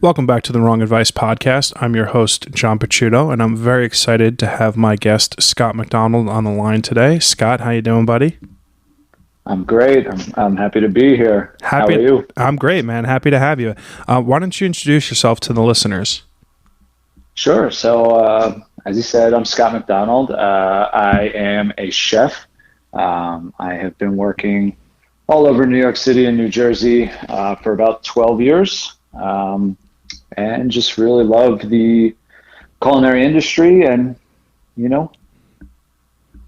Welcome back to the Wrong Advice Podcast. I'm your host, John Picciuto, and I'm very excited to have my guest, Scott McDonald, on the line today. Scott, how you doing, buddy? I'm great. I'm happy to be here. How are you? I'm great, man. Happy to have you. Why don't you introduce yourself to the listeners? Sure. So, as you said, I'm Scott McDonald. I am a chef. I have been working all over New York City and New Jersey for about 12 years. And just really love the culinary industry and,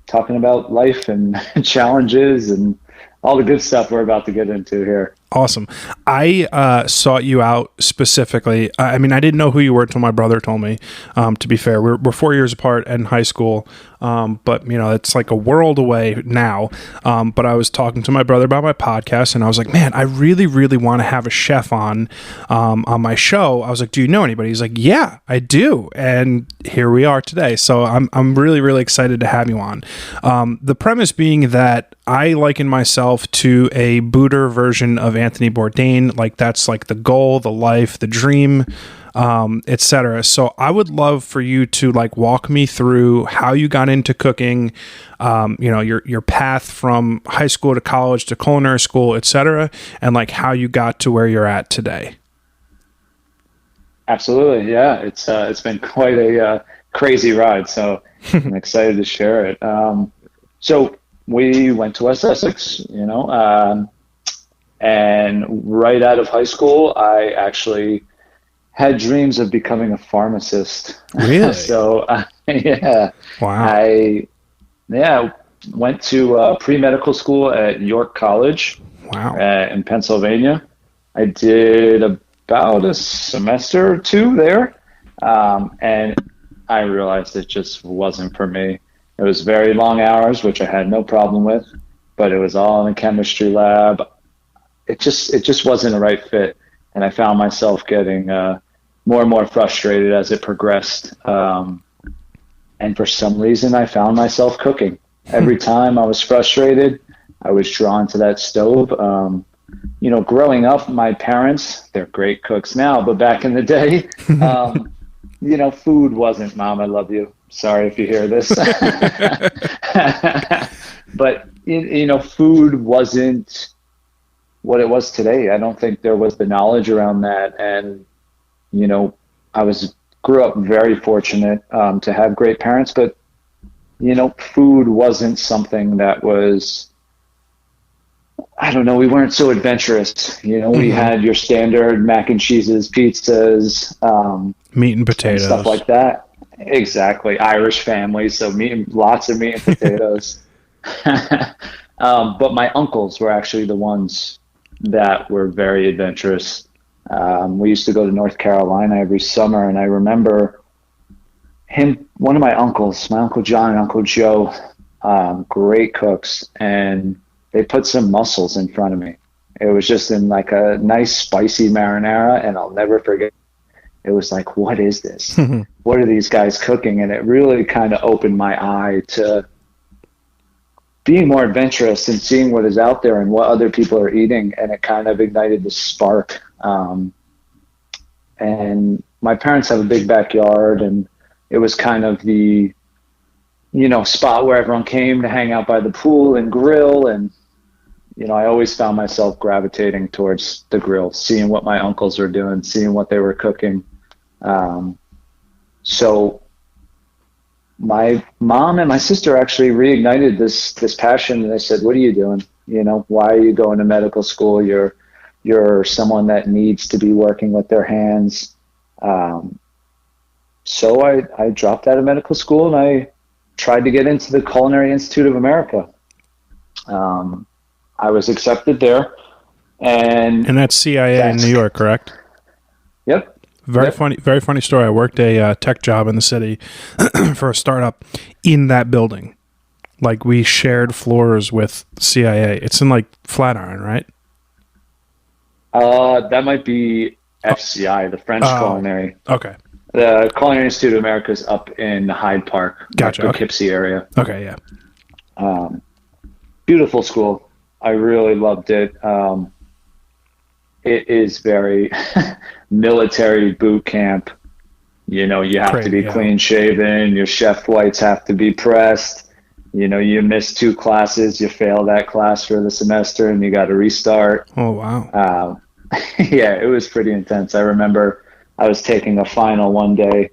talking about life and challenges and all the good stuff we're about to get into here. Awesome. I sought you out specifically. I mean, I didn't know who you were until my brother told me, to be fair. We're 4 years apart in high school, but, it's like a world away now. But I was talking to my brother about my podcast, and I was like, man, I really, really want to have a chef on my show. I was like, do you know anybody? He's like, yeah, I do. And here we are today. So I'm really, really excited to have you on. The premise being that I liken myself to a Booter version of Anthony Bourdain. Like that's like the goal, the life, the dream, etc. So I would love for you to walk me through how you got into cooking, your path from high school to college to culinary school, etc., and how you got to where you're at today. Absolutely. Yeah. It's been quite a crazy ride. So I'm excited to share it. So we went to West Essex, and right out of high school, I actually had dreams of becoming a pharmacist. Really? So, yeah. Wow. I went to pre-medical school at York College. Wow. In Pennsylvania. I did about a semester or two there, and I realized it just wasn't for me. It was very long hours, which I had no problem with, but it was all in a chemistry lab. It just wasn't a right fit, and I found myself getting more and more frustrated as it progressed. And for some reason, I found myself cooking. Every time I was frustrated, I was drawn to that stove. Growing up, my parents, they're great cooks now, but back in the day, food wasn't, Mom, I love you. Sorry if you hear this. But, food wasn't what it was today. I don't think there was the knowledge around that. And, I grew up very fortunate to have great parents, but, food wasn't something that was, I don't know, we weren't so adventurous. We had your standard mac and cheeses, pizzas, meat and potatoes, and stuff like that. Exactly. Irish family, so lots of meat and potatoes. But my uncles were actually the ones that were very adventurous. We used to go to North Carolina every summer, and I remember one of my uncles, my Uncle John and Uncle Joe, great cooks, and they put some mussels in front of me. It was just in a nice spicy marinara, and I'll never forget. It was like, what is this? What are these guys cooking? And it really kind of opened my eye to being more adventurous and seeing what is out there and what other people are eating. And it kind of ignited the spark. And my parents have a big backyard, and it was kind of the, spot where everyone came to hang out by the pool and grill. And, I always found myself gravitating towards the grill, seeing what my uncles were doing, seeing what they were cooking. So my mom and my sister actually reignited this passion, and they said, what are you doing? Why are you going to medical school? You're someone that needs to be working with their hands. So I dropped out of medical school, and I tried to get into the Culinary Institute of America. I was accepted there, and that's CIA in New York, correct? Yep. Very funny story. I worked a tech job in the city for a startup in that building. We shared floors with CIA. It's in Flatiron, right? That might be FCI, the French Culinary. Okay. The Culinary Institute of America is up in Hyde Park, gotcha. Poughkeepsie area. Okay, yeah. Beautiful school. I really loved it. It is very military boot camp. You know, you have to be clean shaven. Your chef whites have to be pressed. You know, you miss 2 classes, you fail that class for the semester, and you got to restart. Oh, wow. Yeah, it was pretty intense. I remember I was taking a final one day,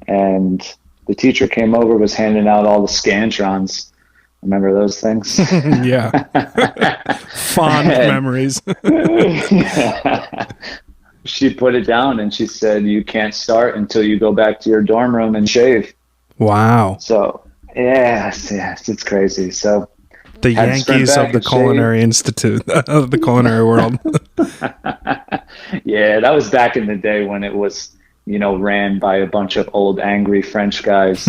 and the teacher came over, was handing out all the Scantrons. Remember those things? Yeah. Fond memories. She put it down and she said, you can't start until you go back to your dorm room and shave. Wow. So, yes, it's crazy. So, the Yankees of the Culinary Institute, of the culinary world. Yeah, that was back in the day when it was, you know, ran by a bunch of old, angry French guys.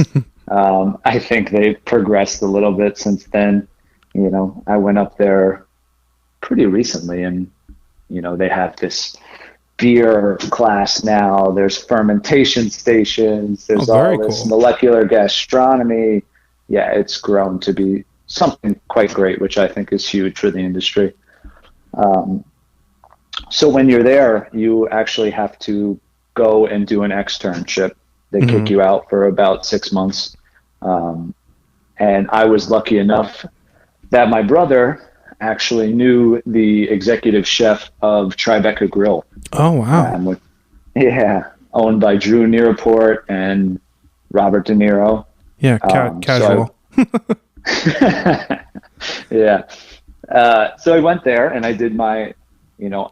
I think they've progressed a little bit since then. You know, I went up there pretty recently, and, you know, they have this beer class now. There's fermentation stations. There's all this molecular gastronomy. Yeah, it's grown to be something quite great, which I think is huge for the industry. So when you're there, you actually have to go and do an externship. They kick you out for about 6 months. And I was lucky enough that my brother actually knew the executive chef of Tribeca Grill. Oh, wow. Owned by Drew Nearport and Robert De Niro. Yeah, casual. Yeah. So I went there and I did my, you know,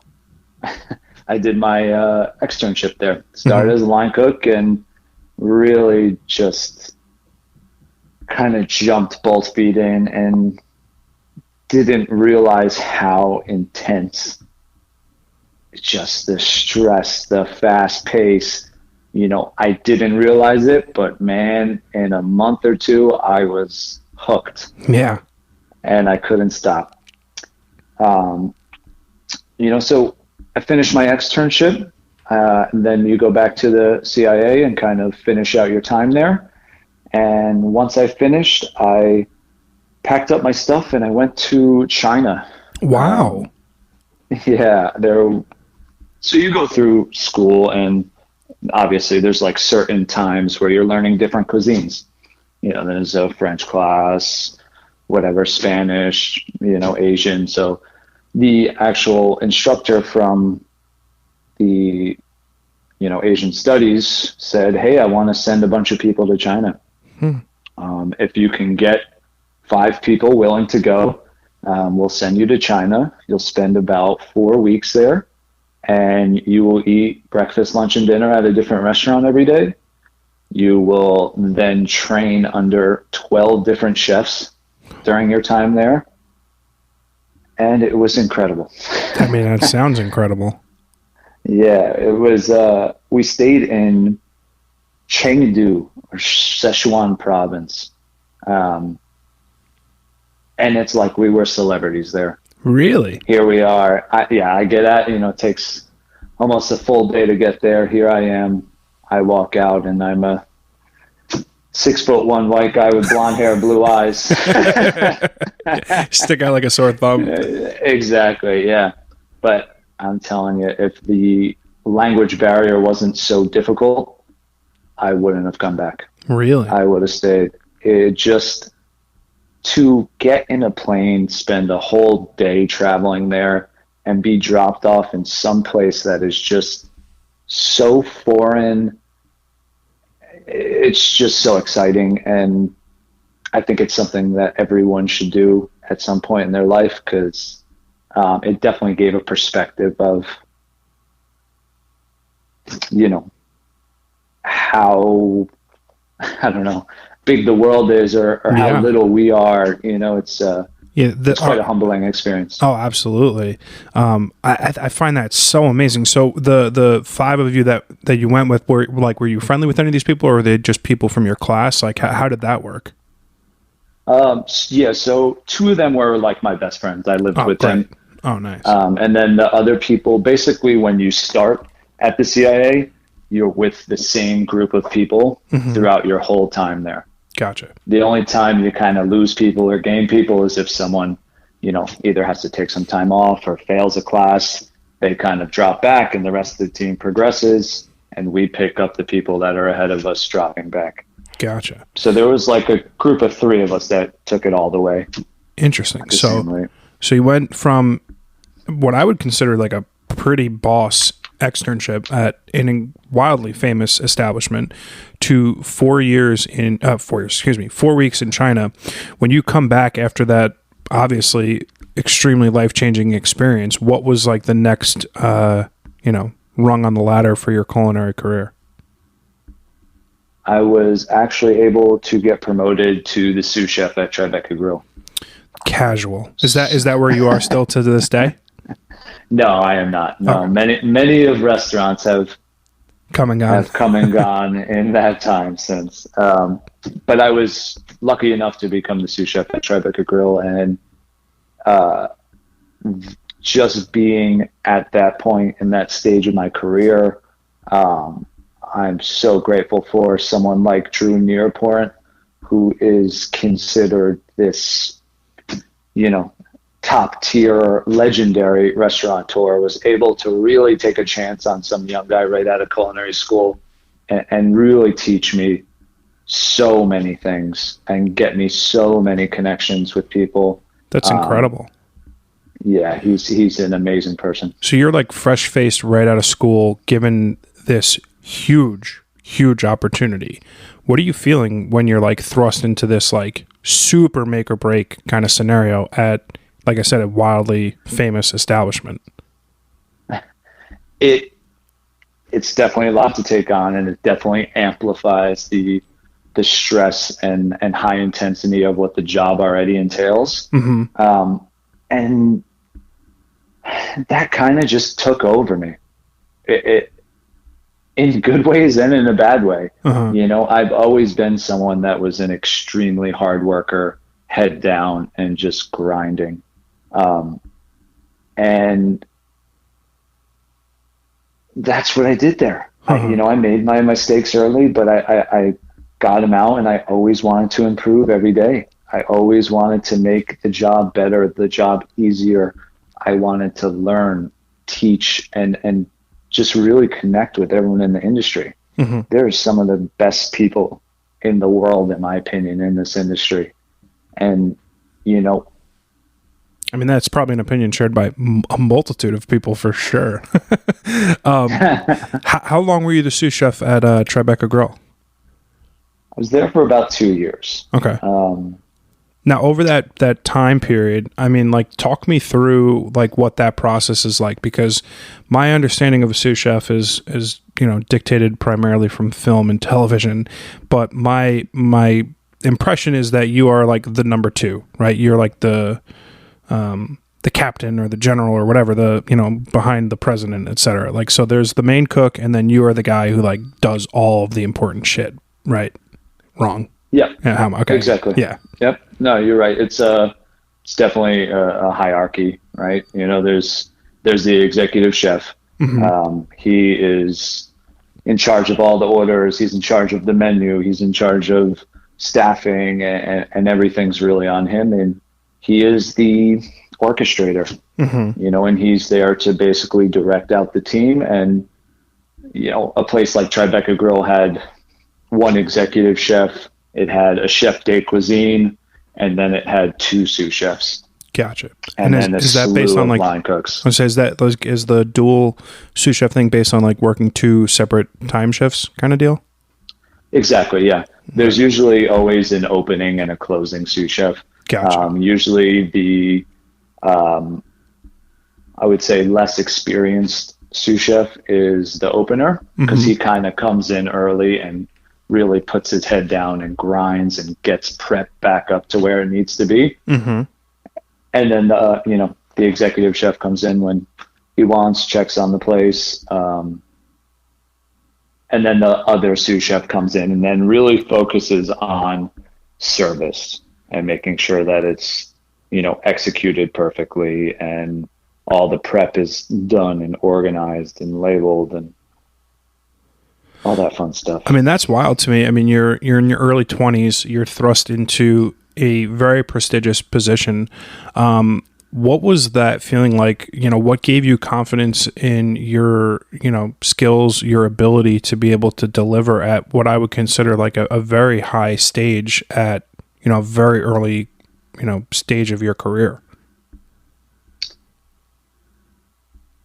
externship there. Started as a line cook and really just kind of jumped both feet in and didn't realize how intense just the stress, the fast pace, you know, I didn't realize it, but man, in a month or 2, I was hooked. Yeah. And I couldn't stop. You know, so I finished my externship, and then you go back to the CIA and kind of finish out your time there. And once I finished, I packed up my stuff and I went to China. Wow. Yeah, so you go through school and obviously there's like certain times where you're learning different cuisines. You know, there's a French class, whatever, Spanish, you know, Asian. So the actual instructor from the, you know, Asian studies said, hey, I want to send a bunch of people to China. If you can get 5 people willing to go, we'll send you to China. You'll spend about 4 weeks there, and you will eat breakfast, lunch, and dinner at a different restaurant every day. You will then train under 12 different chefs during your time there. And it was incredible. I mean, that sounds incredible. Yeah, it was, we stayed in Chengdu, or Sichuan province. And it's like we were celebrities there. Really? Here we are. I get at, you know, it takes almost a full day to get there. Here I am. I walk out and I'm a 6'1" white guy with blonde hair, blue eyes. Stick out like a sore thumb. Exactly. Yeah. But I'm telling you, if the language barrier wasn't so difficult, I wouldn't have come back. Really? I would have stayed. It just, to get in a plane, spend a whole day traveling there, and be dropped off in some place that is just so foreign. It's just so exciting. And I think it's something that everyone should do at some point in their life, because it definitely gave a perspective of, you know, how, I don't know, big the world is, or how little we are. You know, it's it's quite a humbling experience. Oh, absolutely. I find that so amazing. So the 5 of you that you went with, were you friendly with any of these people, or were they just people from your class? Like, how did that work? Yeah, so 2 of them were like my best friends. I lived with them. Oh, nice. And then the other people, basically when you start at the CIA, you're with the same group of people throughout your whole time there. Gotcha. The only time you kind of lose people or gain people is if someone, you know, either has to take some time off or fails a class. they kind of drop back and the rest of the team progresses, and we pick up the people that are ahead of us dropping back. Gotcha. So there was like a group of 3 of us that took it all the way. Interesting. So you went from what I would consider like a pretty boss externship at a wildly famous establishment to 4 weeks in China. When you come back after that, obviously extremely life-changing experience, what was like the next, rung on the ladder for your culinary career? I was actually able to get promoted to the sous chef at Tribeca Grill. Casual. Is that where you are still to this day? No, I am not. No, okay. many of restaurants have come and gone in that time since. But I was lucky enough to become the sous chef at Tribeca Grill, and just being at that point in that stage of my career, I'm so grateful for someone like Drew Nearport, who is considered this, top tier legendary restaurateur, was able to really take a chance on some young guy right out of culinary school and really teach me so many things and get me so many connections with people. That's incredible. Yeah, he's an amazing person. So you're like fresh faced right out of school, given this huge opportunity. What are you feeling when you're like thrust into this like super make or break kind of scenario at, like I said, a wildly famous establishment? It's definitely a lot to take on, and it definitely amplifies the stress and high intensity of what the job already entails. Mm-hmm. And that kind of just took over me. It in good ways and in a bad way. Uh-huh. I've always been someone that was an extremely hard worker, head down and just grinding. And that's what I did there. Uh-huh. I made my mistakes early, but I got them out, and I always wanted to improve every day. I always wanted to make the job better, the job easier. I wanted to learn, teach, and just really connect with everyone in the industry. Mm-hmm. There's some of the best people in the world, in my opinion, in this industry. And, I mean, that's probably an opinion shared by a multitude of people for sure. How long were you the sous chef at Tribeca Grill? I was there for about 2 years. Okay. Now, over that time period, I mean, like, talk me through like what that process is like, because my understanding of a sous chef is dictated primarily from film and television, but my impression is that you are like the number 2, right? You're like the captain or the general or whatever, behind the president, etc. Like, so there's the main cook, and then you are the guy who like does all of the important shit, right? Wrong. Yeah. Okay. Exactly. Yeah. Yep. No, you're right. It's definitely a hierarchy, right? There's the executive chef. Mm-hmm. He is in charge of all the orders. He's in charge of the menu. He's in charge of staffing, and everything's really on him. And he is the orchestrator, mm-hmm. And he's there to basically direct out the team. And, a place like Tribeca Grill had one executive chef, it had a chef de cuisine, and then it had 2 sous chefs. Gotcha. And then is that based on like line cooks? I say, is the dual sous chef thing based on like working 2 separate time shifts kind of deal? Exactly. Yeah. There's usually always an opening and a closing sous chef. Gotcha. Usually the, I would say less experienced sous chef is the opener, because mm-hmm. he kind of comes in early and really puts his head down and grinds and gets prepped back up to where it needs to be. Mm-hmm. And then, the executive chef comes in when he wants, checks on the place. And then the other sous chef comes in and then really focuses on service and making sure that it's, executed perfectly, and all the prep is done and organized and labeled and all that fun stuff. I mean, that's wild to me. I mean, you're in your early 20s. You're thrust into a very prestigious position. What was that feeling like? What gave you confidence in your, skills, your ability to be able to deliver at what I would consider like a very high stage at, a very early, stage of your career?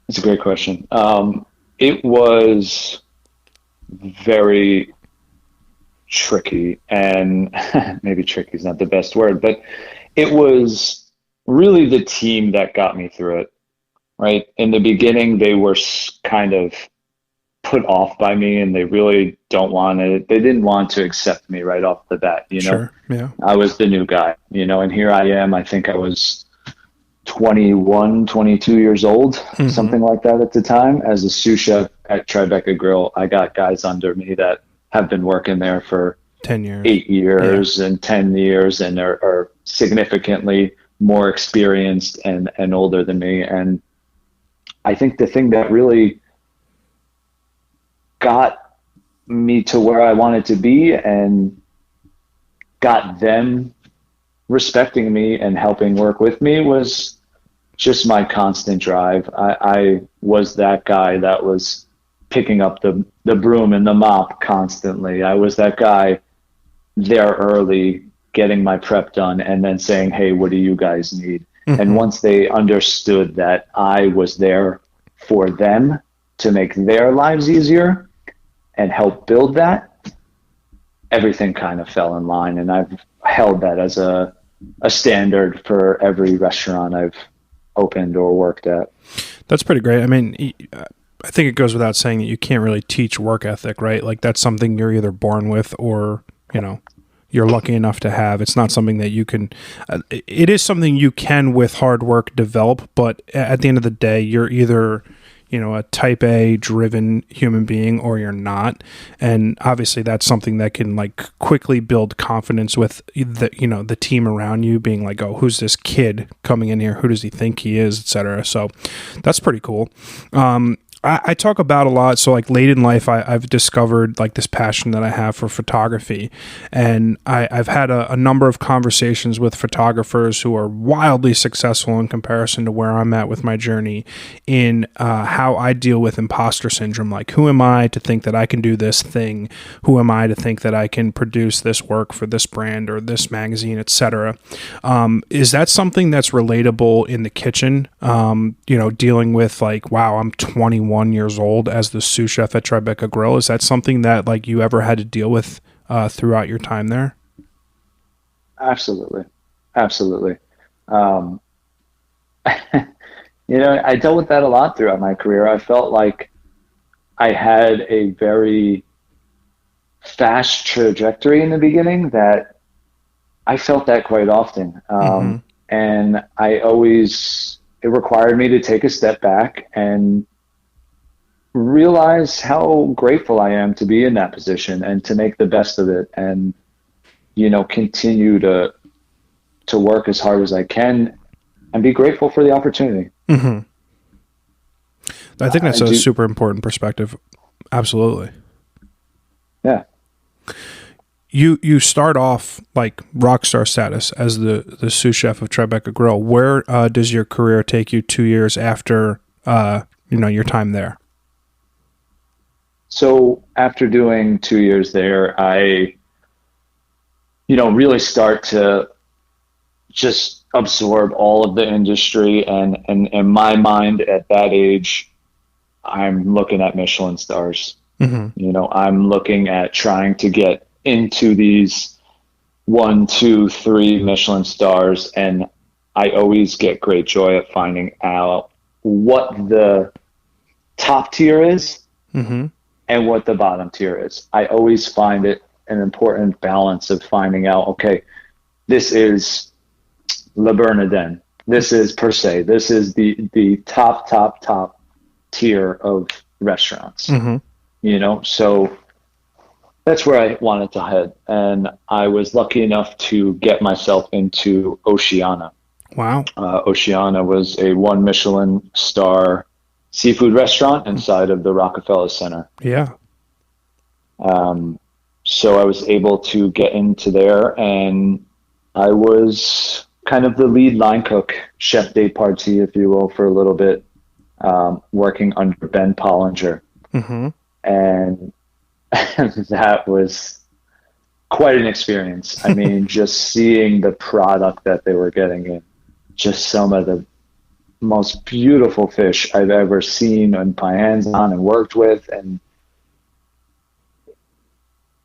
That's a great question. It was very tricky, and maybe tricky is not the best word, but it was really the team that got me through it, right? In the beginning, they were kind of put off by me, and they really they didn't want to accept me right off the bat, Sure. Yeah. I was the new guy, and here I am. I think I was 21, 22 years old, something like that at the time. As a sous chef at Tribeca Grill, I got guys under me that have been working there for 10 years, 8 years, and 10 years, and are significantly more experienced and older than me. And I think the thing that really got me to where I wanted to be and got them respecting me and helping work with me was just my constant drive. I was that guy that was picking up the broom and the mop constantly. I was that guy there early, getting my prep done, and then saying, hey, what do you guys need? And once they understood that I was there for them to make their lives easier and help build that, everything kind of fell in line. And I've held that as a standard for every restaurant I've opened or worked at. That's pretty great. I mean, I think it goes without saying that you can't really teach work ethic, right? Like that's something you're either born with or, you're lucky enough to have. It's not something that you can, it is something you can with hard work develop, but at the end of the day, you're either, a type A driven human being or you're not. And obviously that's something that can like quickly build confidence with the team around you being like, oh, who's this kid coming in here? Who does he think he is, etc. So that's pretty cool. I talk about a lot. So like late in life, I've discovered like this passion that I have for photography. And I've had a number of conversations with photographers who are wildly successful in comparison to where I'm at with my journey in how I deal with imposter syndrome. Like, who am I to think that I can do this thing? Who am I to think that I can produce this work for this brand or this magazine, etc.? Is that something that's relatable in the kitchen? Dealing with like, wow, I'm 21 years old as the sous chef at Tribeca Grill. Is that something that like you ever had to deal with throughout your time there? Absolutely. I dealt with that a lot throughout my career. I felt like I had a very fast trajectory in the beginning that I felt that quite often. And it required me to take a step back and realize how grateful I am to be in that position and to make the best of it and, continue to work as hard as I can and be grateful for the opportunity. I think that's a super important perspective. Absolutely. Yeah. You start off like rock star status as the sous chef of Tribeca Grill. Where does your career take you 2 years after, your time there? So after doing 2 years there, I, really start to just absorb all of the industry. And in my mind at that age, I'm looking at Michelin stars. I'm looking at trying to get into these 1, 2, 3 Michelin stars. And I always get great joy at finding out what the top tier is. And what the bottom tier is. I always find it an important balance of finding out, okay, this is Le Bernardin, this is Per Se, this is the top tier of restaurants, so that's where I wanted to head. And I was lucky enough to get myself into Oceana. Wow. Oceana was a 1 Michelin star seafood restaurant inside of the Rockefeller Center. Yeah. So I was able to get into there, and I was kind of the lead line cook, chef de partie, if you will, for a little bit, working under Ben Pollinger. Mm-hmm. And that was quite an experience. I mean, just seeing the product that they were getting in, just some of the most beautiful fish I've ever seen and put my hands on and worked with. And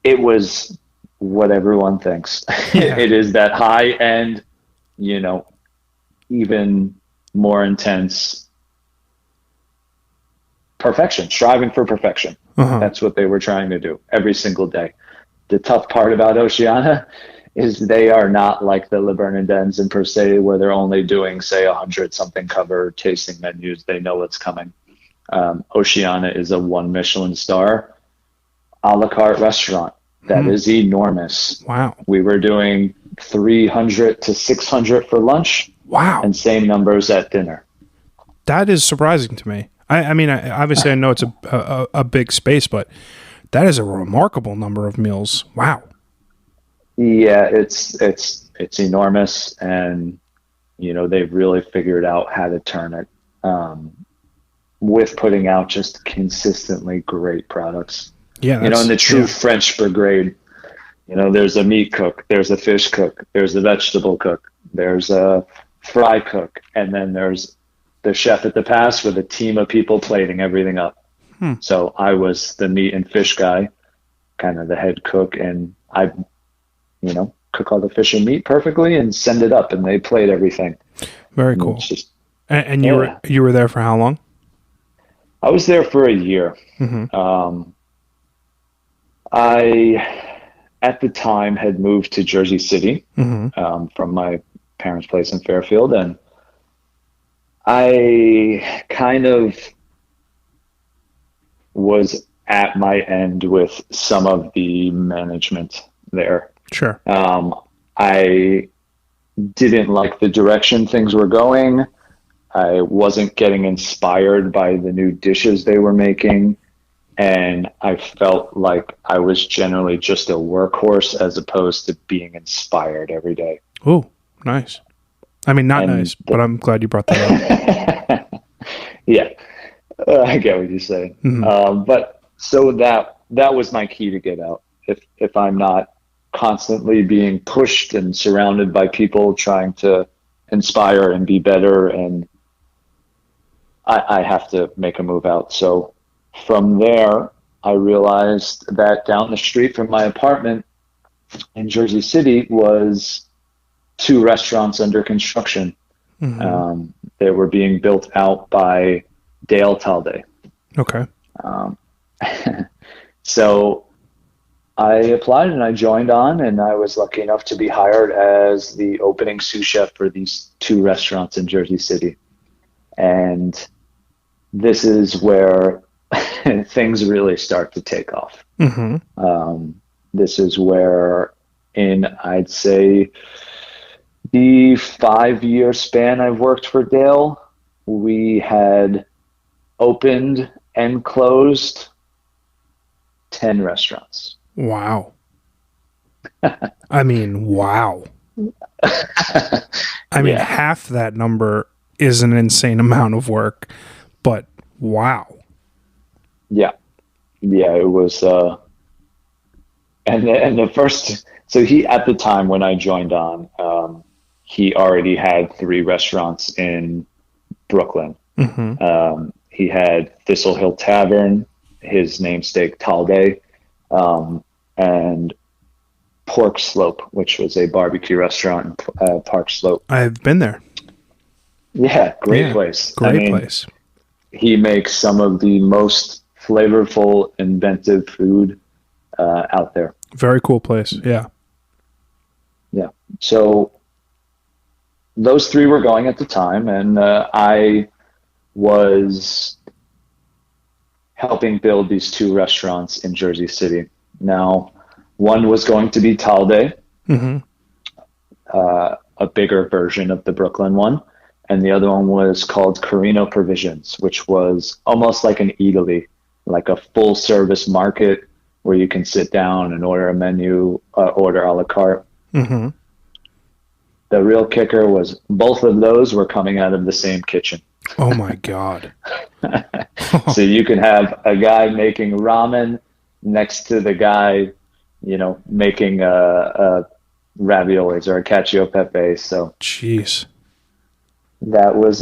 it was what everyone thinks. Yeah. It is that high end, you know, even more intense perfection, striving for perfection. Uh-huh. That's what they were trying to do every single day. The tough part about Oceana is they are not like the Le Bernardins and Per Se, where they're only doing, say, 100 something cover tasting menus. They know what's coming. Oceana is a 1 Michelin star a la carte restaurant. That is enormous. Wow. We were doing 300 to 600 for lunch. Wow. And same numbers at dinner. That is surprising to me. I mean, obviously I know it's a big space, but that is a remarkable number of meals. Wow. Yeah, it's enormous, and you know, they've really figured out how to turn it with putting out just consistently great products. Yeah, you know, in the true French brigade, you know, there's a meat cook, there's a fish cook, there's a vegetable cook, there's a fry cook, and then there's the chef at the pass with a team of people plating everything up. So I was the meat and fish guy, kind of the head cook, and I, you know, cook all the fish and meat perfectly and send it up, and they plate everything. Very cool. And you were there for how long? I was there for a year. Mm-hmm. I, at the time, had moved to Jersey City from my parents' place in Fairfield, and I kind of was at my end with some of the management there. Sure. I didn't like the direction things were going. I wasn't getting inspired by the new dishes they were making. And I felt like I was generally just a workhorse as opposed to being inspired every day. Oh, nice. I mean, not nice, but I'm glad you brought that up. Yeah, I get what you're saying. Mm-hmm. But so that was my key to get out. If I'm not constantly being pushed and surrounded by people trying to inspire and be better, and I have to make a move out. So from there, I realized that down the street from my apartment in Jersey City was 2 restaurants under construction. Mm-hmm. They were being built out by Dale Talde. Okay. So I applied and I joined on, and I was lucky enough to be hired as the opening sous chef for these 2 restaurants in Jersey City. And this is where things really start to take off. Mm-hmm. This is where, in, I'd say, the 5-year span I've worked for Dale, we had opened and closed 10 restaurants. Wow. I mean, wow. I mean, half that number is an insane amount of work, but wow. Yeah, it was, and the first, so he, at the time when I joined on, he already had 3 restaurants in Brooklyn. Mm-hmm. He had Thistle Hill Tavern, his namesake Talde, and Pork Slope, which was a barbecue restaurant in Park Slope. I've been there. Yeah, great place. Great place. He makes some of the most flavorful, inventive food out there. Very cool place. Yeah. Yeah. So those 3 were going at the time, and I was helping build these 2 restaurants in Jersey City. Now, one was going to be Talde, mm-hmm. A bigger version of the Brooklyn one, and the other one was called Carino Provisions, which was almost like an eatery, like a full-service market where you can sit down and order a menu, order a la carte. Mm-hmm. the real kicker was both of those were coming out of the same kitchen. Oh my God. So you can have a guy making ramen next to the guy, making raviolis or a cacio e pepe. So jeez. that was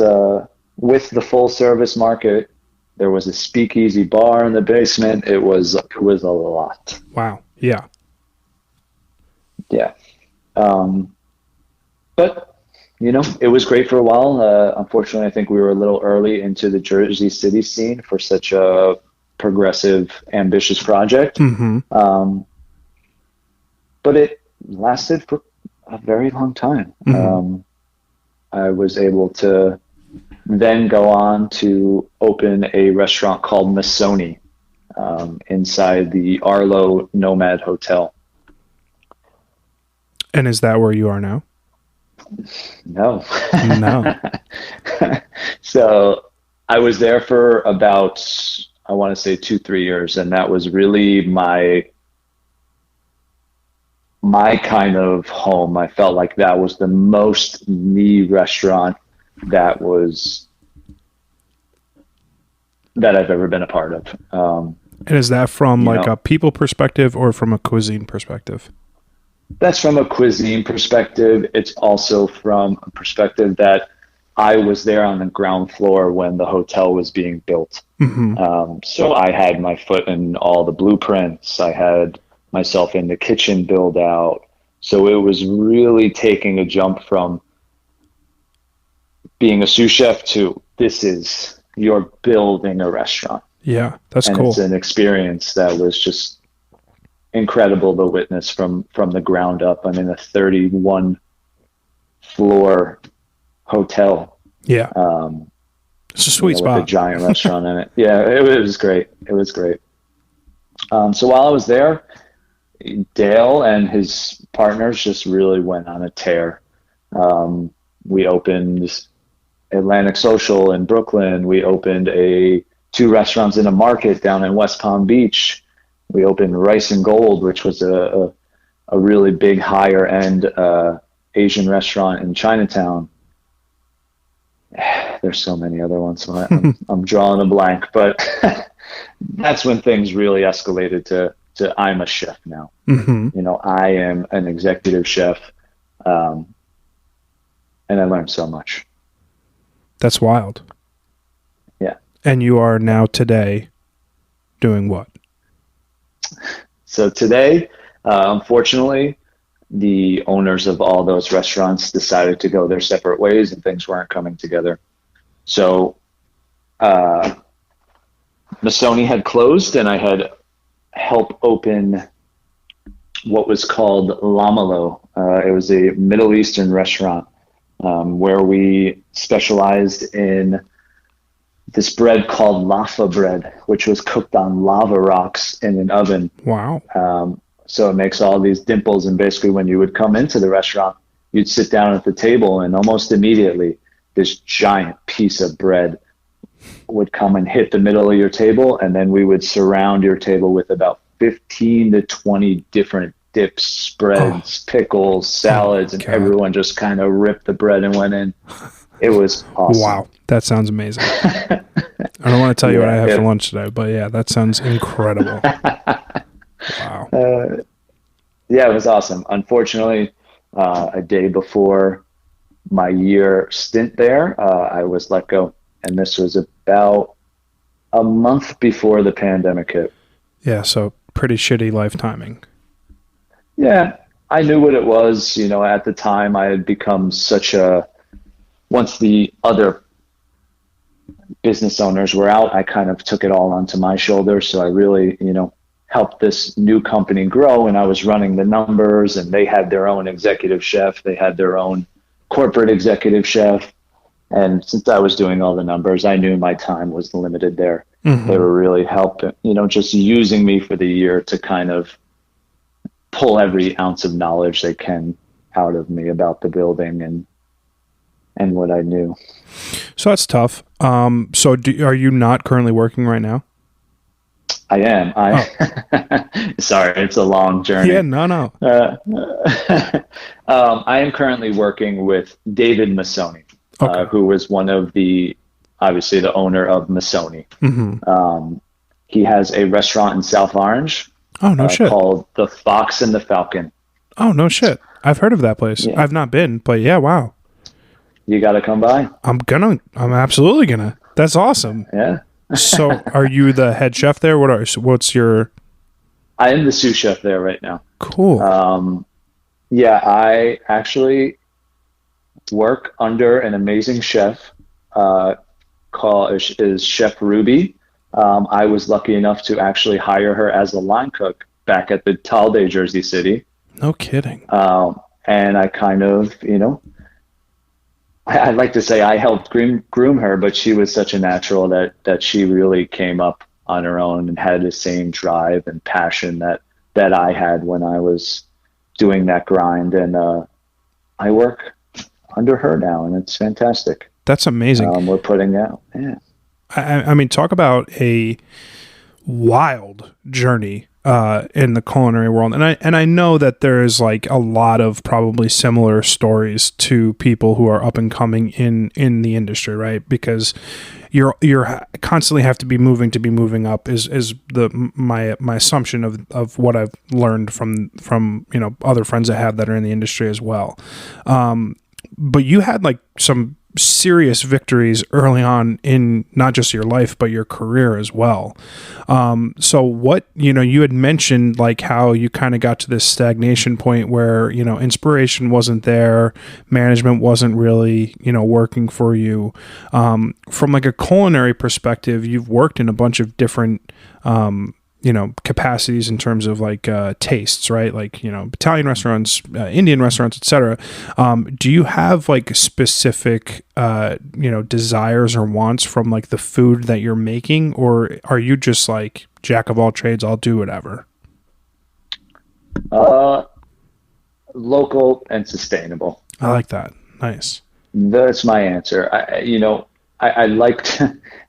with the full service market. There was a speakeasy bar in the basement. It was a lot. Wow. Yeah. Yeah. But it was great for a while. Unfortunately, I think we were a little early into the Jersey City scene for such a progressive, ambitious project. Mm-hmm. But it lasted for a very long time. Mm-hmm. I was able to then go on to open a restaurant called Missoni inside the Arlo Nomad Hotel. And is that where you are now? No. No. So I was there for about, I want to say 2-3 years. And that was really my kind of home. I felt like that was the most me restaurant that I've ever been a part of. And is that from like a people perspective or from a cuisine perspective? That's from a cuisine perspective. It's also from a perspective that I was there on the ground floor when the hotel was being built. Mm-hmm. So I had my foot in all the blueprints. I had myself in the kitchen build out. So it was really taking a jump from being a sous chef to you're building a restaurant. Yeah, that's and cool. It's an experience that was just incredible to witness from the ground up. I'm in a 31 floor hotel. Yeah. It's a sweet spot. With a giant restaurant in it. Yeah, it was great. It was great. So while I was there, Dale and his partners just really went on a tear. We opened Atlantic Social in Brooklyn. We opened 2 restaurants in a market down in West Palm Beach. We opened Rice and Gold, which was a really big higher end Asian restaurant in Chinatown. There's so many other ones. So I'm drawing a blank, but that's when things really escalated to I'm a chef now. Mm-hmm. I am an executive chef, and I learned so much. That's wild. Yeah. And you are now today doing what? So today, unfortunately, the owners of all those restaurants decided to go their separate ways and things weren't coming together. So Missoni had closed and I had helped open what was called Lamalo. It was a Middle Eastern restaurant where we specialized in this bread called laffa bread, which was cooked on lava rocks in an oven. Wow. So it makes all these dimples. And basically when you would come into the restaurant, you'd sit down at the table and almost immediately this giant piece of bread would come and hit the middle of your table. And then we would surround your table with about 15 to 20 different dips, spreads, pickles, salads, and everyone just kind of ripped the bread and went in. It was awesome. Wow. That sounds amazing. I don't want to tell you what I have for lunch today, but yeah, that sounds incredible. Wow. Yeah, it was awesome. Unfortunately, a day before my year stint there, I was let go. And this was about a month before the pandemic hit. Yeah, so pretty shitty life timing. Yeah, I knew what it was. At the time, I had become once the other business owners were out, I kind of took it all onto my shoulders. So I really, helped this new company grow, and I was running the numbers, and they had their own executive chef. They had their own corporate executive chef. And since I was doing all the numbers, I knew my time was limited there. Mm-hmm. They were really helping, just using me for the year to kind of pull every ounce of knowledge they can out of me about the building and what I knew. So that's tough. So are you not currently working right now? I am. Sorry, it's a long journey. Yeah, no. I am currently working with David Masoni, Okay. who was obviously the owner of Masoni. He has a restaurant in South Orange Oh, no shit. called The Fox and the Falcon. Oh, no shit. I've heard of that place. Yeah. I've not been, but yeah, wow. You got to come by. I'm absolutely gonna. That's awesome. Yeah. So, are you the head chef there? What's your? I am the sous chef there right now. Cool. Yeah, I actually work under an amazing chef is Chef Ruby. I was lucky enough to actually hire her as a line cook back at the Talde, Jersey City. No kidding. And I kind of, I'd like to say I helped groom her, but she was such a natural that she really came up on her own and had the same drive and passion that I had when I was doing that grind. And I work under her now, and it's fantastic. That's amazing. We're putting out, yeah. I mean, talk about a wild journey in the culinary world, and I know that there's like a lot of probably similar stories to people who are up and coming in the industry, right? Because you're constantly have to be moving up is my assumption of what I've learned from other friends I have that are in the industry as well. But you had like some serious victories early on in not just your life but your career as well. So what you had mentioned like how you kind of got to this stagnation point where inspiration wasn't there, management wasn't really working for you. From like a culinary perspective, you've worked in a bunch of different capacities in terms of like tastes, right? Like, Italian restaurants, Indian restaurants, etc. Do you have like specific, desires or wants from like the food that you're making, or are you just like jack of all trades, I'll do whatever? Local and sustainable. I like that. Nice. That's my answer. I liked,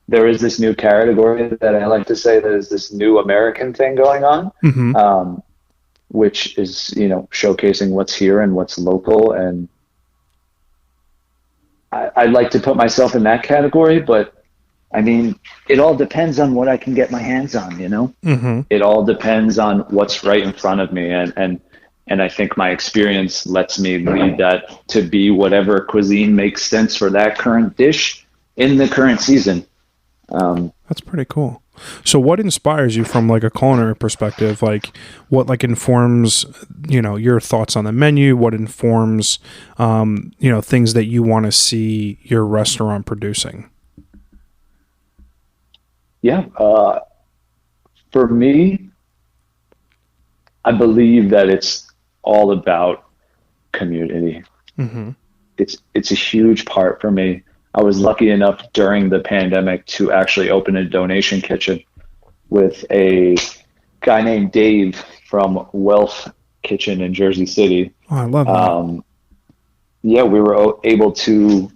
there is this new category that I like to say that is this new American thing going on, which is, showcasing what's here and what's local. And I like to put myself in that category, but I mean, it all depends on what I can get my hands on, It all depends on what's right in front of me. And I think my experience lets me lead that to be whatever cuisine makes sense for that current dish in the current season. That's pretty cool. So what inspires you from like a culinary perspective? Like what like informs, your thoughts on the menu? What informs, things that you want to see your restaurant producing? Yeah. For me, I believe that it's all about community. It's a huge part for me. I was lucky enough during the pandemic to actually open a donation kitchen with a guy named Dave from Wealth Kitchen in Jersey City. Oh, I love that. Yeah, we were able to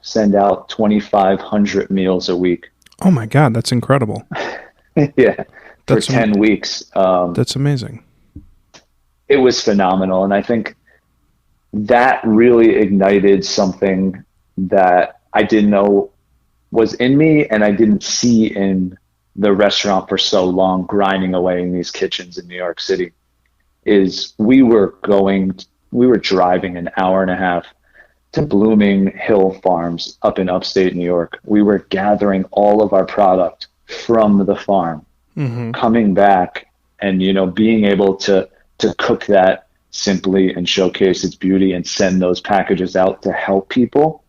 send out 2,500 meals a week. Oh my God, that's incredible. Yeah, for 10 weeks. That's amazing. It was phenomenal. And I think that really ignited something that I didn't know was in me and I didn't see in the restaurant for so long, grinding away in these kitchens in New York City. Is we were driving an hour and a half to Blooming Hill Farms up in upstate New York. We were gathering all of our product from the farm, coming back and, being able to cook that simply and showcase its beauty and send those packages out to help people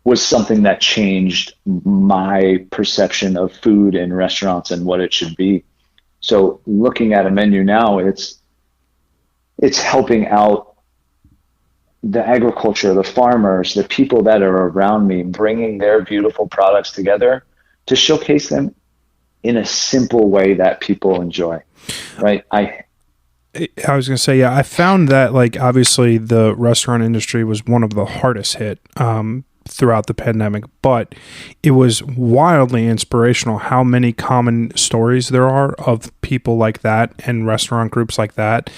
was something that changed my perception of food in restaurants and what it should be. So looking at a menu now, it's helping out the agriculture, the farmers, the people that are around me, bringing their beautiful products together to showcase them in a simple way that people enjoy, right? I was going to say, yeah, I found that like, obviously the restaurant industry was one of the hardest hit, throughout the pandemic, but it was wildly inspirational how many common stories there are of people like that and restaurant groups like that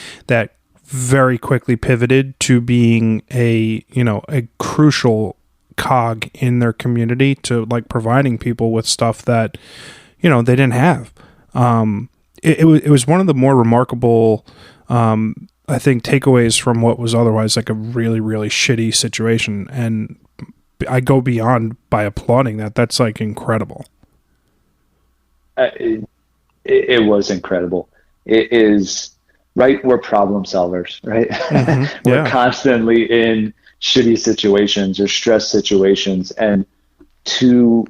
very quickly pivoted to being a crucial cog in their community, to like providing people with stuff that they didn't have. It was one of the more remarkable I think takeaways from what was otherwise like a really, really shitty situation, and I go beyond by applauding that. That's like incredible. It was incredible. It is, right? We're problem solvers, right? Mm-hmm. We're constantly in shitty situations or stress situations, and to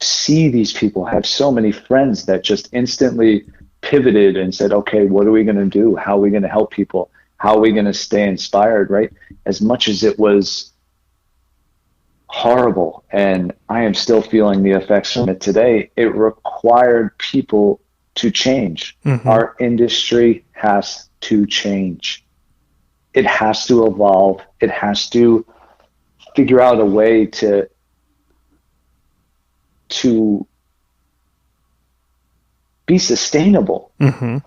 see these people have so many friends that just instantly pivoted and said, okay, what are we going to do? How are we going to help people? How are we going to stay inspired, right? As much as it was horrible, and I am still feeling the effects from it today, it required people to change. Mm-hmm. Our industry has to change. It has to evolve. It has to figure out a way to be sustainable. Mm-hmm.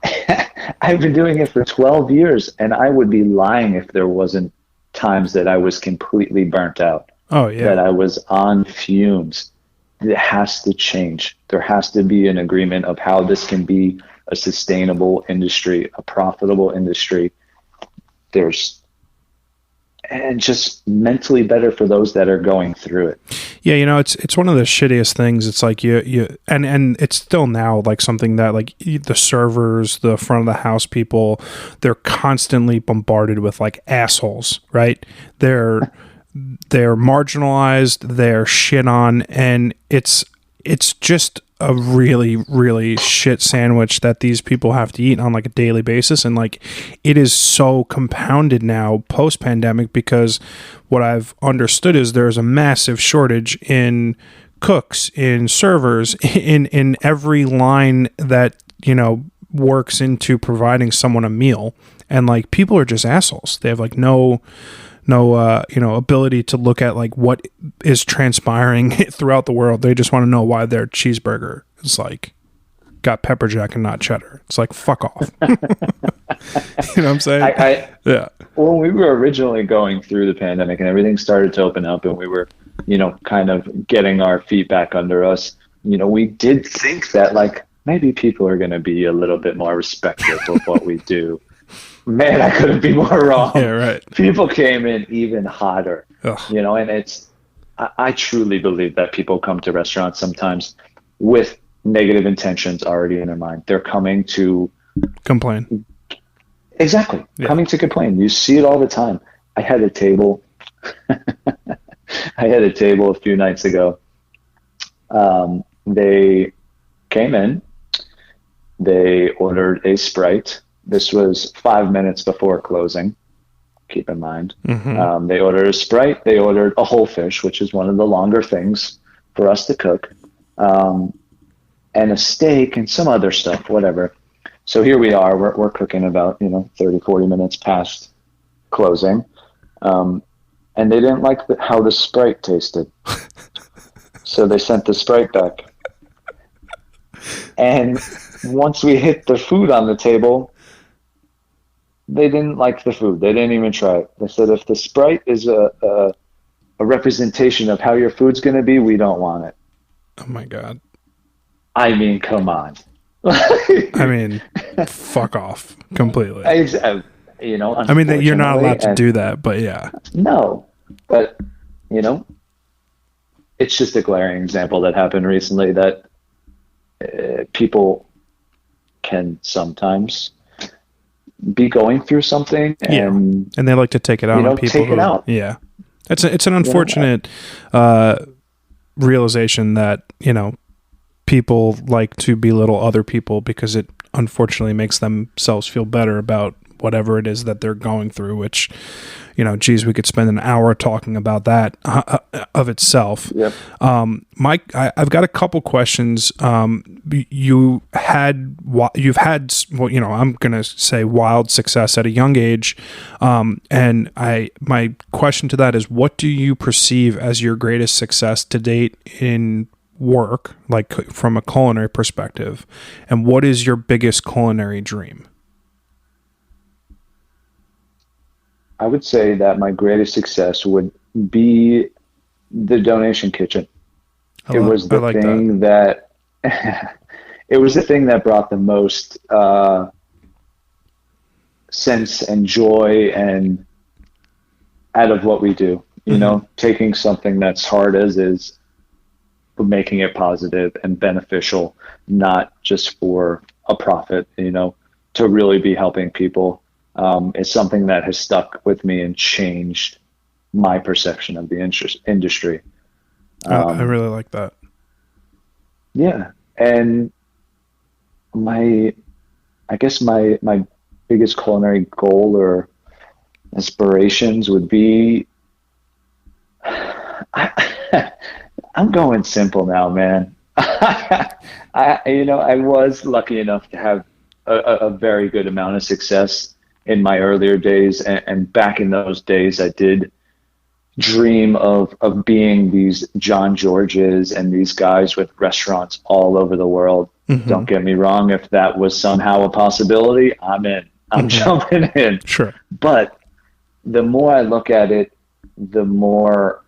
I've been doing it for 12 years, and I would be lying if there wasn't times that I was completely burnt out. Oh, yeah. That I was on fumes. It has to change. There has to be an agreement of how this can be a sustainable industry, a profitable industry. And just mentally better for those that are going through it. Yeah, it's one of the shittiest things. It's like and it's still now like something that like the servers, the front of the house people, they're constantly bombarded with like assholes, right? They're marginalized, they're shit on, and it's just a really, really shit sandwich that these people have to eat on like a daily basis. And like, it is so compounded now post-pandemic, because what I've understood is there's a massive shortage in cooks, in servers, in every line that, works into providing someone a meal. And like, people are just assholes. They have like no ability to look at like what is transpiring throughout the world. They just want to know why their cheeseburger is like got pepper jack and not cheddar. It's like, fuck off. You know what I'm saying? Yeah. When we were originally going through the pandemic and everything started to open up, and we were, kind of getting our feet back under us, we did think that like maybe people are going to be a little bit more respectful of what we do. Man, I couldn't be more wrong. Yeah, right. People came in even hotter, Ugh. And I truly believe that people come to restaurants sometimes with negative intentions already in their mind. They're coming to complain. Exactly. Yeah. Coming to complain. You see it all the time. I had a table a few nights ago. They came in, they ordered a Sprite. This was 5 minutes before closing, keep in mind. Mm-hmm. They ordered a Sprite. They ordered a whole fish, which is one of the longer things for us to cook, and a steak and some other stuff, whatever. So here we are. We're cooking about 30, 40 minutes past closing, and they didn't like how the Sprite tasted. So they sent the Sprite back. And once we hit the food on the table, they didn't like the food. They didn't even try it. They said, if the Sprite is a representation of how your food's going to be, we don't want it. Oh my God. I mean, come on. I mean, fuck off completely. I mean, that you're not allowed to do that, but yeah. No, but it's just a glaring example that happened recently that people can sometimes be going through something, and they like to take it out on people. Yeah, it's an unfortunate realization that people like to belittle other people because it unfortunately makes themselves feel better about whatever it is that they're going through. Which, geez, we could spend an hour talking about that of itself. Yep. Mike, I've got a couple questions you've had, well, you know, I'm going to say wild success at a young age. And my question to that is, what do you perceive as your greatest success to date in work, like from a culinary perspective? And what is your biggest culinary dream? I would say that my greatest success would be the donation kitchen. It was the thing that it was the thing that brought the most sense and joy and out of what we do. You know, taking something that's hard as is, but making it positive and beneficial, not just for a profit. You know, to really be helping people is something that has stuck with me and changed my perception of the industry. I really like that. Yeah. And I guess my biggest culinary goal or aspirations would be, I'm going simple now, man. I was lucky enough to have a very good amount of success in my earlier days. And back in those days, I did dream of being these John Georges and these guys with restaurants all over the world. Don't get me wrong. If that was somehow a possibility, I'm in. I'm jumping in. Sure. But the more I look at it, the more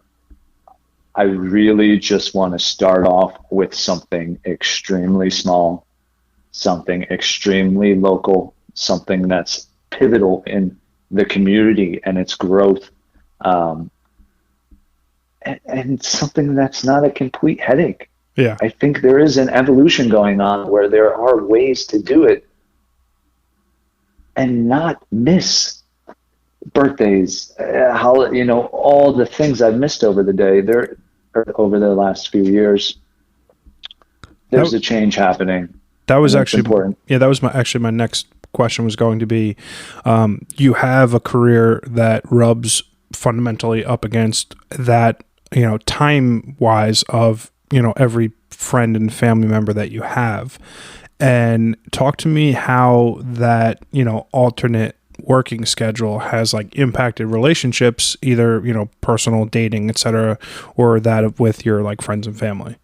I really just want to start off with something extremely small, something extremely local, something that's pivotal in the community and its growth. And something that's not a complete headache. Yeah. I think there is an evolution going on where there are ways to do it and not miss birthdays, all the things I've missed over the last few years. There's a change happening. That was actually important. Yeah, that was my next question was going to be, you have a career that rubs fundamentally up against that, you know, time wise of, you know, every friend and family member that you have. And talk to me how that, you know, alternate working schedule has like impacted relationships, either, you know, personal, dating, etc., or that with your like friends and family.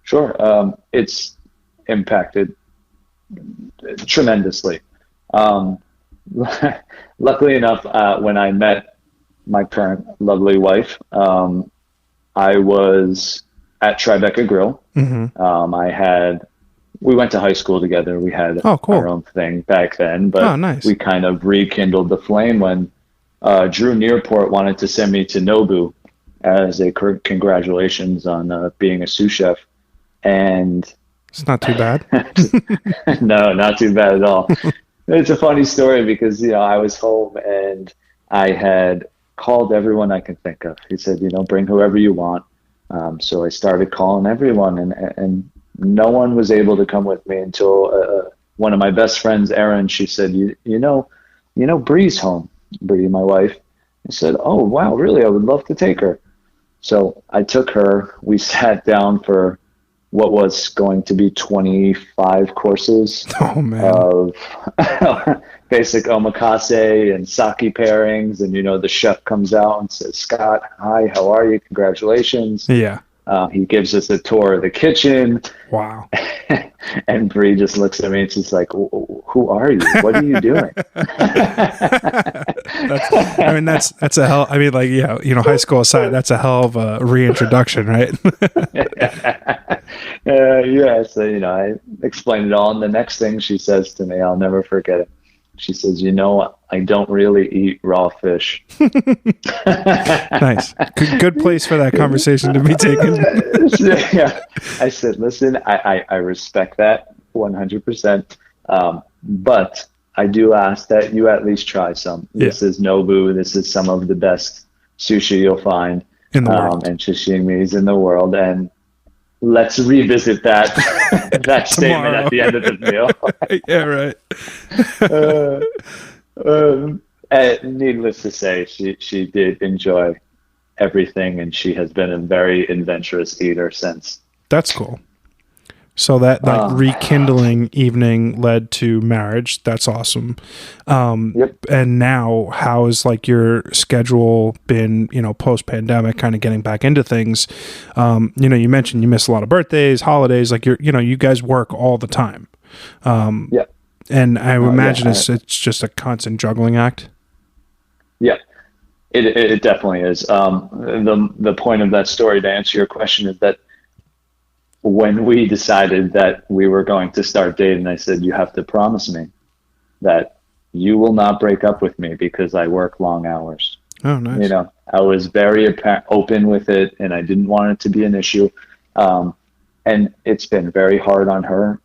Sure. It's impacted tremendously. Luckily enough, when I met my current lovely wife, I was at Tribeca Grill. We went to high school together. We had our own thing back then, but nice. We kind of rekindled the flame when Drew Nearport wanted to send me to Nobu as a congratulations on being a sous chef. And it's not too bad. No, not too bad at all. It's a funny story because, you know, I was home and I had called everyone I can think of. He said, you know, bring whoever you want. So I started calling everyone and no one was able to come with me until one of my best friends, Erin, she said, you know, Bree's home. Bree, my wife. I said, oh, wow, really? I would love to take her. So I took her. We sat down for what was going to be 25 courses of basic omakase and sake pairings. And, you know, the chef comes out and says, Scott, hi, how are you? Congratulations. Yeah. He gives us a tour of the kitchen. Wow. And Bree just looks at me and she's like, who are you? What are you doing? That's a hell. I mean, like, yeah, you know, high school aside, that's a hell of a reintroduction, right? Yeah. So, you know, I explained it all. And the next thing she says to me, I'll never forget it. She says, you know, I don't really eat raw fish. Nice. Good place for that conversation to be taken. Yeah. I said, listen, I respect that 100%. But I do ask that you at least try some. Yeah. This is Nobu. This is some of the best sushi you'll find in the world. And sashimis in the world. And let's revisit that statement at the end of the meal. Yeah, right. Needless to say, she did enjoy everything, and she has been a very adventurous eater since. That's cool. So that like rekindling evening led to marriage. That's awesome. Yep. And now how has like your schedule been, post pandemic, kind of getting back into things? You mentioned you miss a lot of birthdays, holidays, like you guys work all the time. Yeah. And I imagine it's just a constant juggling act. Yeah, it definitely is. The point of that story, to answer your question, is that when we decided that we were going to start dating, I said, you have to promise me that you will not break up with me because I work long hours. Oh, nice. I was very open with it, and I didn't want it to be an issue. And it's been very hard on her,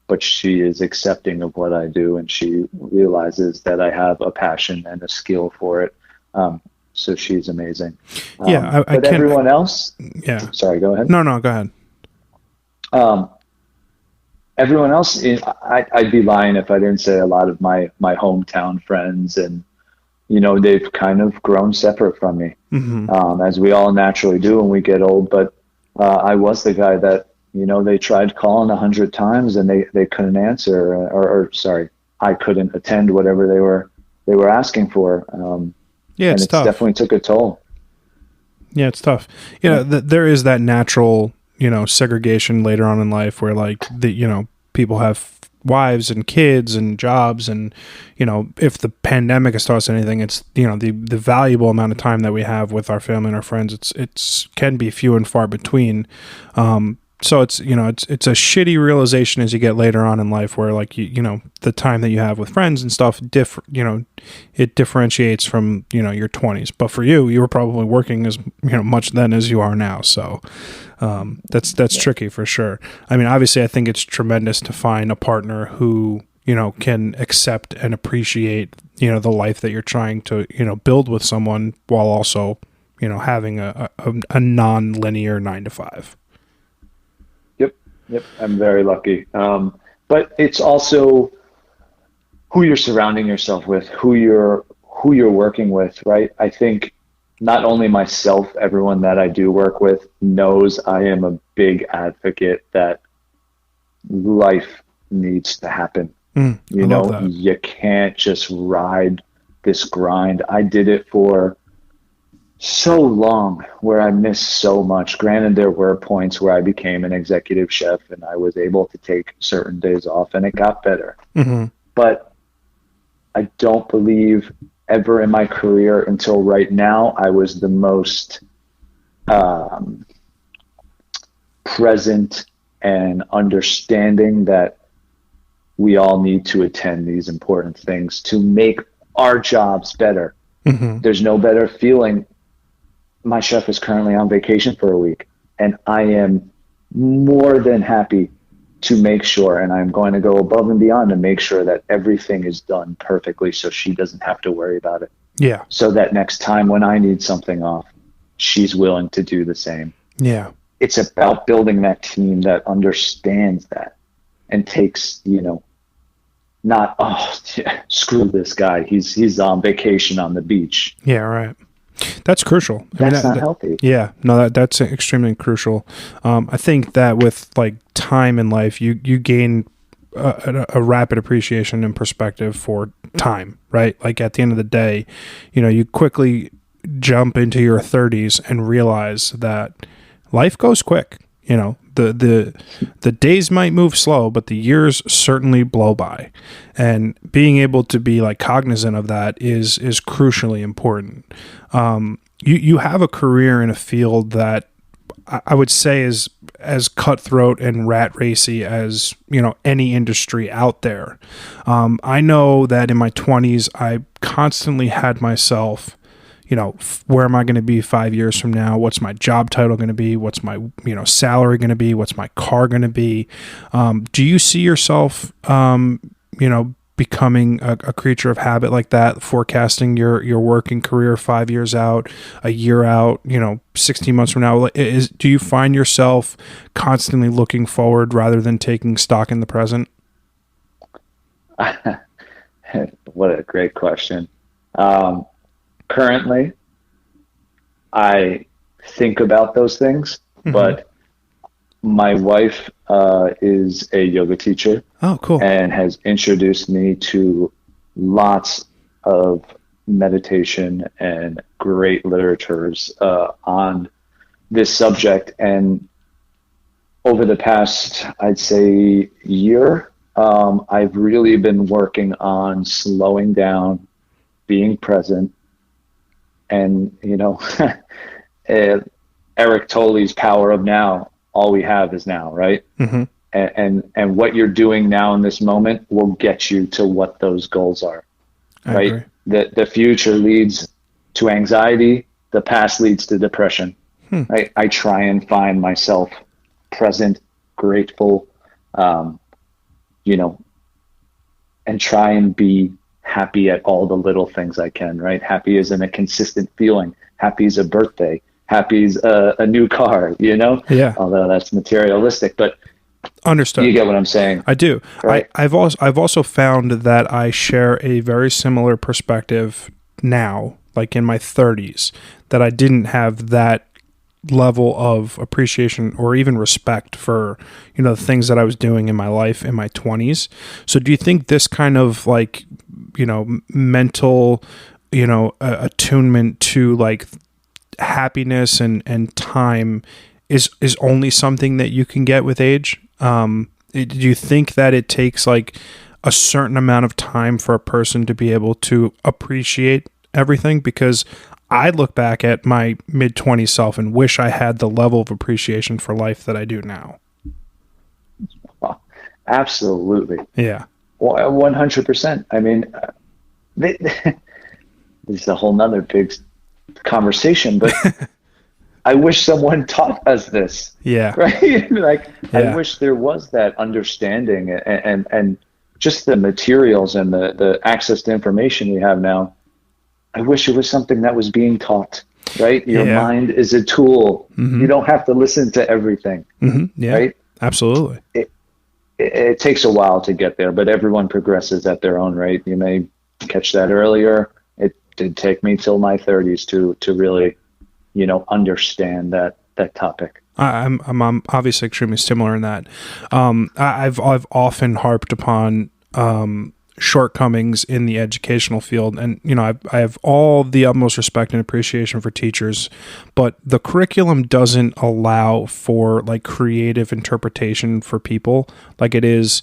but she is accepting of what I do, and she realizes that I have a passion and a skill for it. So she's amazing. Yeah, but everyone else. Yeah. Sorry, go ahead. No, go ahead. Everyone else, I'd be lying if I didn't say a lot of my hometown friends, and they've kind of grown separate from me, as we all naturally do when we get old. But I was the guy that they tried calling 100 times and they couldn't answer, or sorry, I couldn't attend whatever they were asking for. Yeah, it's tough. Definitely took a toll. Yeah, it's tough. There is that natural segregation later on in life where like people have wives and kids and jobs, and if the pandemic has taught us anything, it's the valuable amount of time that we have with our family and our friends, it's can be few and far between. So it's it's a shitty realization as you get later on in life where like the time that you have with friends and stuff it differentiates from your 20s. But for you were probably working as much then as you are now, so that's tricky for sure. I mean, obviously I think it's tremendous to find a partner who can accept and appreciate the life that you're trying to build with someone, while also having a non-linear 9 to 5. Yep, I'm very lucky. But it's also who you're surrounding yourself with, who you're working with, right? I think not only myself, everyone that I do work with knows I am a big advocate that life needs to happen. You can't just ride this grind. I did it for so long where I missed so much. Granted, there were points where I became an executive chef and I was able to take certain days off and it got better. But I don't believe ever in my career until right now I was the most present and understanding that we all need to attend these important things to make our jobs better. There's no better feeling. My chef is currently on vacation for a week, and I am more than happy to make sure, and I'm going to go above and beyond to make sure that everything is done perfectly so she doesn't have to worry about it. Yeah. So that next time when I need something off, she's willing to do the same. Yeah. It's about building that team that understands that and takes, not, screw this guy. He's on vacation on the beach. Yeah, right. That's crucial. That's not healthy. Yeah, no, that's extremely crucial. I think that with like time in life, you gain a rapid appreciation and perspective for time, right? Like at the end of the day, you quickly jump into your 30s and realize that life goes quick. The days might move slow, but the years certainly blow by. And being able to be like cognizant of that is crucially important. You have a career in a field that I would say is as cutthroat and rat racy as any industry out there. I know that in my 20s, I constantly had myself, where am I going to be 5 years from now? What's my job title going to be? What's my, salary going to be? What's my car going to be? Do you see yourself, becoming a creature of habit like that, forecasting your working career 5 years out, a year out, 16 months from now? Do you find yourself constantly looking forward rather than taking stock in the present? What a great question. Currently, I think about those things, but my wife is a yoga teacher. Oh, cool. And has introduced me to lots of meditation and great literatures on this subject. And over the past, I'd say, year, I've really been working on slowing down, being present, and, Eric Tolle's Power of Now. All we have is now, right? Mm-hmm. And what you're doing now in this moment will get you to what those goals are, right? The future leads to anxiety. The past leads to depression. Right? I try and find myself present, grateful, and try and be happy at all the little things I can, right? Happy isn't a consistent feeling. Happy is a birthday. Happy is a new car, Yeah. Although that's materialistic, but Understood. You get what I'm saying? I do. Right? I've also found that I share a very similar perspective now, like in my 30s, that I didn't have that level of appreciation or even respect for, the things that I was doing in my life in my 20s. So do you think this kind of like, mental, attunement to like happiness and time is only something that you can get with age? Do you think that it takes like a certain amount of time for a person to be able to appreciate everything? Because I look back at my mid-20s self and wish I had the level of appreciation for life that I do now. Well, absolutely. Yeah. 100%. I mean, this is a whole nother big conversation, but I wish someone taught us this. Yeah. Right? I wish there was that understanding and just the materials and the access to information we have now. I wish it was something that was being taught, right? Your mind is a tool. Mm-hmm. You don't have to listen to everything. Mm-hmm. Yeah, right? Absolutely. It takes a while to get there, but everyone progresses at their own rate. You may catch that earlier. It did take me till my 30s to really, understand that topic. I'm obviously extremely similar in that. I've often harped upon shortcomings in the educational field, and I have all the utmost respect and appreciation for teachers, but the curriculum doesn't allow for like creative interpretation for people. Like it is,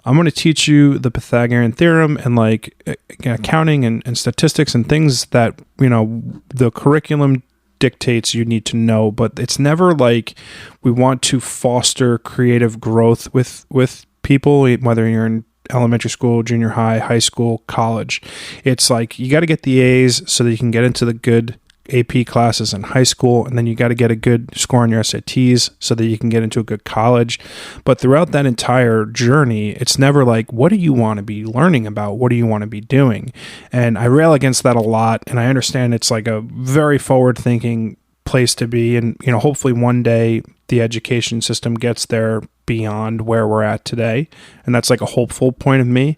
I'm going to teach you the Pythagorean theorem and like accounting and statistics and things that the curriculum dictates you need to know, but it's never like we want to foster creative growth with people, whether you're in elementary school, junior high, high school, college. It's like you got to get the A's so that you can get into the good AP classes in high school, and then you got to get a good score on your SATs so that you can get into a good college. But throughout that entire journey, it's never like, what do you want to be learning about? What do you want to be doing? And I rail against that a lot, and I understand it's like a very forward-thinking place to be, and hopefully one day the education system gets there beyond where we're at today, and that's like a hopeful point of me.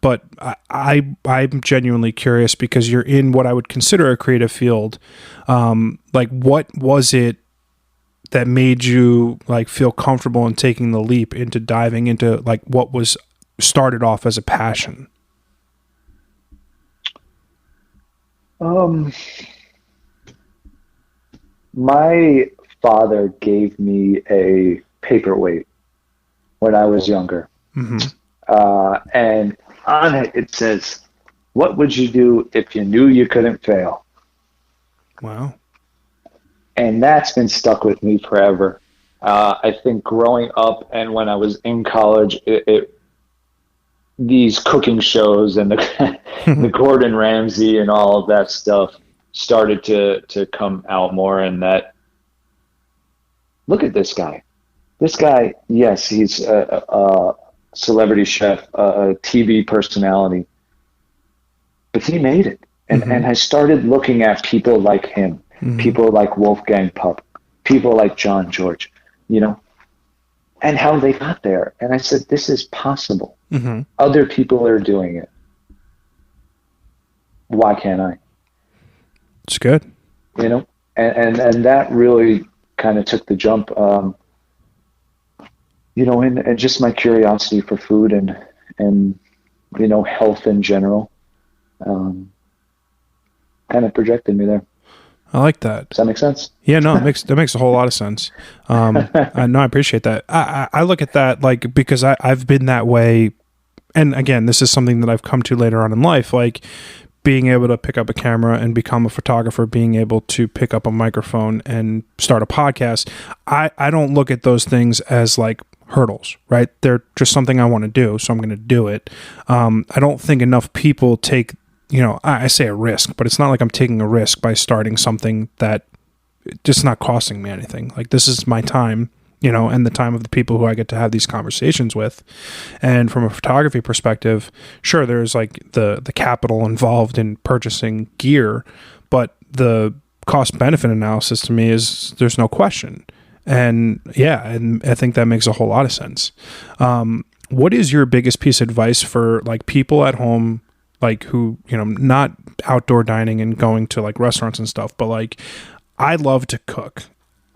But I'm genuinely curious because you're in what I would consider a creative field. Like, what was it that made you like feel comfortable in taking the leap into diving into like what was started off as a passion? My father gave me a paperweight when I was younger. Mm-hmm. And on it, it says, "What would you do if you knew you couldn't fail?" Wow. And that's been stuck with me forever. I think growing up and when I was in college, these cooking shows and the Gordon Ramsay and all of that stuff started to come out more, and that, look at this guy. This guy, yes, he's a celebrity chef, a TV personality, but he made it. And I started looking at people like him, people like Wolfgang Puck, people like John George, and how they got there. And I said, this is possible. Mm-hmm. Other people are doing it. Why can't I? It's good. And that really kind of took the jump. and just my curiosity for food and, health in general, kind of projected me there. I like that. Does that make sense? Yeah, no, that makes a whole lot of sense. I appreciate that. I look at that like, because I've been that way. And again, this is something that I've come to later on in life, like being able to pick up a camera and become a photographer, being able to pick up a microphone and start a podcast. I don't look at those things as like hurdles, right? They're just something I want to do, so I'm going to do it. I don't think enough people take, I say a risk, but it's not like I'm taking a risk by starting something that just not costing me anything. Like, this is my time, and the time of the people who I get to have these conversations with. And from a photography perspective, sure, there's like the capital involved in purchasing gear, but the cost benefit analysis to me is there's no question. And yeah, and I think that makes a whole lot of sense. What is your biggest piece of advice for like people at home, like who, not outdoor dining and going to like restaurants and stuff, but like, I love to cook.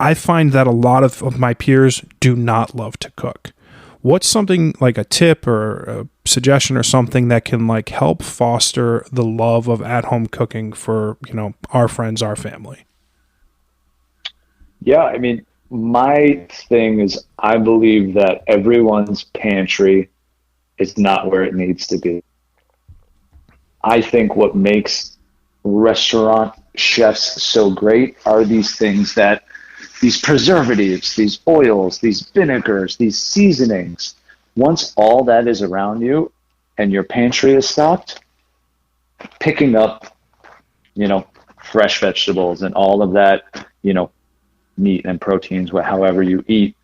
I find that a lot of my peers do not love to cook. What's something like a tip or a suggestion or something that can like help foster the love of at-home cooking for, our friends, our family? Yeah, I mean, my thing is I believe that everyone's pantry is not where it needs to be. I think what makes restaurant chefs so great are these things these preservatives, these oils, these vinegars, these seasonings. Once all that is around you and your pantry is stocked, picking up, fresh vegetables and all of that, meat and proteins, however you eat,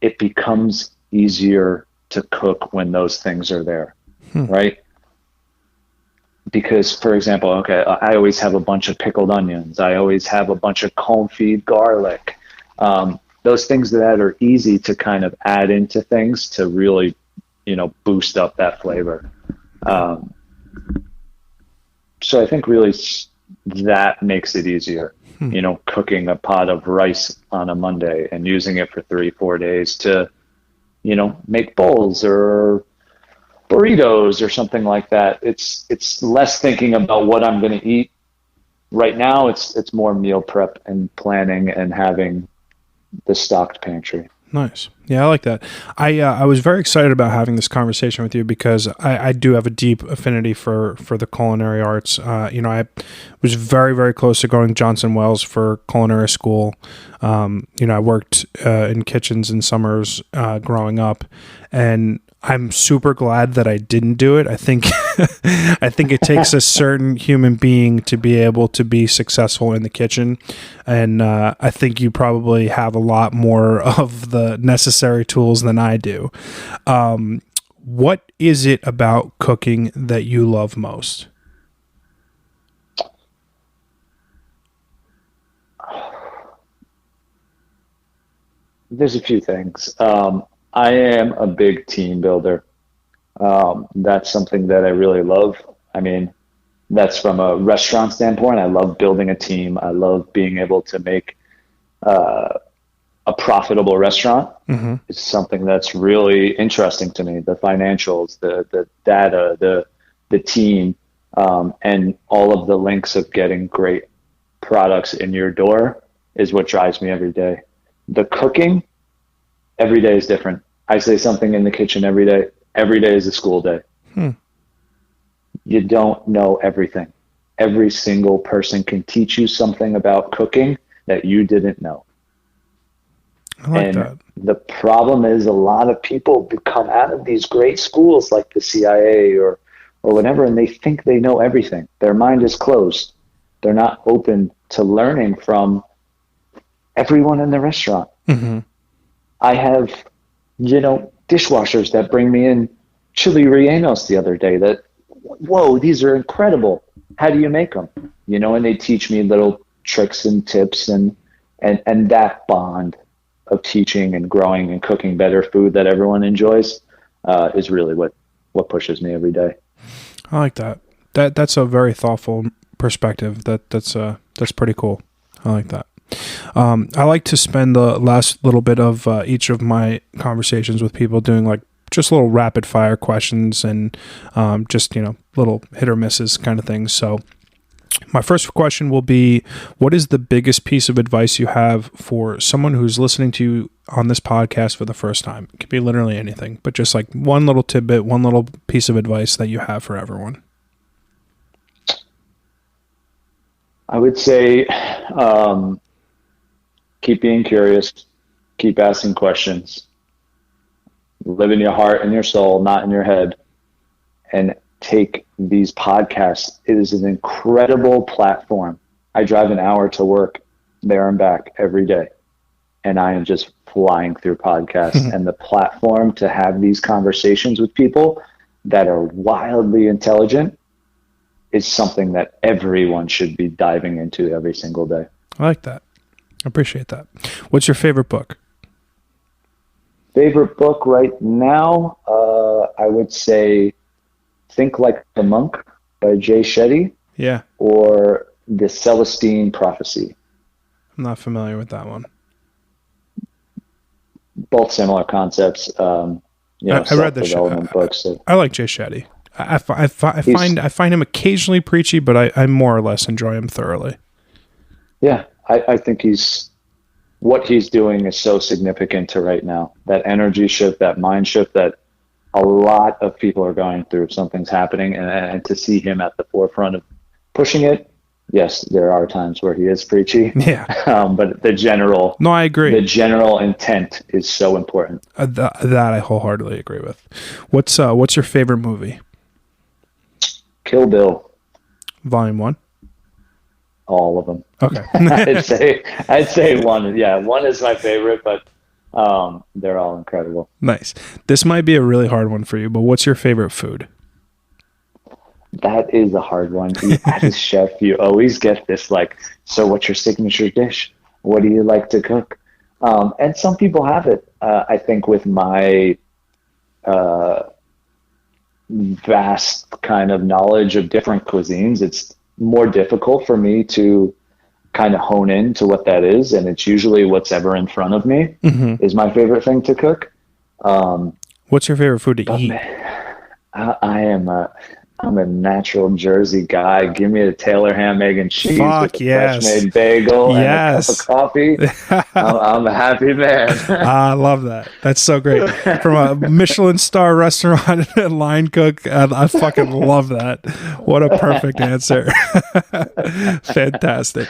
it becomes easier to cook when those things are there, right? Because, for example, I always have a bunch of pickled onions. I always have a bunch of confit garlic. Those things that are easy to kind of add into things to really, boost up that flavor. So I think really that makes it easier, cooking a pot of rice on a Monday and using it for 3-4 days to, make bowls or burritos or something like that. It's less thinking about what I'm going to eat right now. It's more meal prep and planning and having the stocked pantry. Nice. Yeah, I like that. I was very excited about having this conversation with you because I do have a deep affinity for the culinary arts. I was very, very close to going Johnson Wells for culinary school. I worked in kitchens in summers growing up, and I'm super glad that I didn't do it. I think I think it takes a certain human being to be able to be successful in the kitchen. And I think you probably have a lot more of the necessary tools than I do. What is it about cooking that you love most? There's a few things. I am a big team builder. That's something that I really love. I mean, that's from a restaurant standpoint. I love building a team. I love being able to make a profitable restaurant. Mm-hmm. It's something that's really interesting to me. The financials, the data, the team, and all of the links of getting great products in your door is what drives me every day. The cooking, every day is different. I say something in the kitchen every day. Every day is a school day. You don't know everything. Every single person can teach you something about cooking that you didn't know. I like that. The problem is a lot of people come out of these great schools like the CIA or whatever, and they think they know everything. Their mind is closed. They're not open to learning from everyone in the restaurant. Mm-hmm. I have, dishwashers that bring me in chili rellenos the other day that, whoa, these are incredible. How do you make them? And they teach me little tricks and tips and that bond of teaching and growing and cooking better food that everyone enjoys is really what pushes me every day. I like that. That's a very thoughtful perspective. That's pretty cool. I like that. I like to spend the last little bit of each of my conversations with people doing like just little rapid fire questions and just, little hit or misses kind of things. So my first question will be, what is the biggest piece of advice you have for someone who's listening to you on this podcast for the first time? It could be literally anything, but just like one little tidbit, one little piece of advice that you have for everyone. I would say keep being curious, keep asking questions, live in your heart and your soul, not in your head, and take these podcasts. It is an incredible platform. I drive an hour to work there and back every day, and I am just flying through podcasts. And the platform to have these conversations with people that are wildly intelligent is something that everyone should be diving into every single day. I like that. I appreciate that. What's your favorite book? Favorite book right now, I would say Think Like a Monk by Jay Shetty. Yeah. Or The Celestine Prophecy. I'm not familiar with that one. Both similar concepts. I read the books. So. I like Jay Shetty. I find him occasionally preachy, but I more or less enjoy him thoroughly. Yeah, I think what he's doing is so significant to right now. That energy shift, that mind shift that a lot of people are going through. Something's happening, and to see him at the forefront of pushing it. Yes, there are times where he is preachy. Yeah, but the general. No, I agree. The general intent is so important. That I wholeheartedly agree with. What's your favorite movie? Kill Bill. Volume 1? All of them. Okay. I'd say one. Yeah, one is my favorite, but they're all incredible. Nice. This might be a really hard one for you, but what's your favorite food? That is a hard one. As a chef, you always get this so what's your signature dish? What do you like to cook? And some people have it. I think with my vast kind of knowledge of different cuisines, it's more difficult for me to kind of hone in to what that is. And it's usually what's ever in front of me is my favorite thing to cook. What's your favorite food to eat? I'm a natural Jersey guy. Give me a Taylor ham, egg, and cheese with a yes. fresh made bagel and a cup of coffee. I'm a happy man. I love that. That's so great. From a Michelin star restaurant and line cook, I fucking love that. What a perfect answer. Fantastic.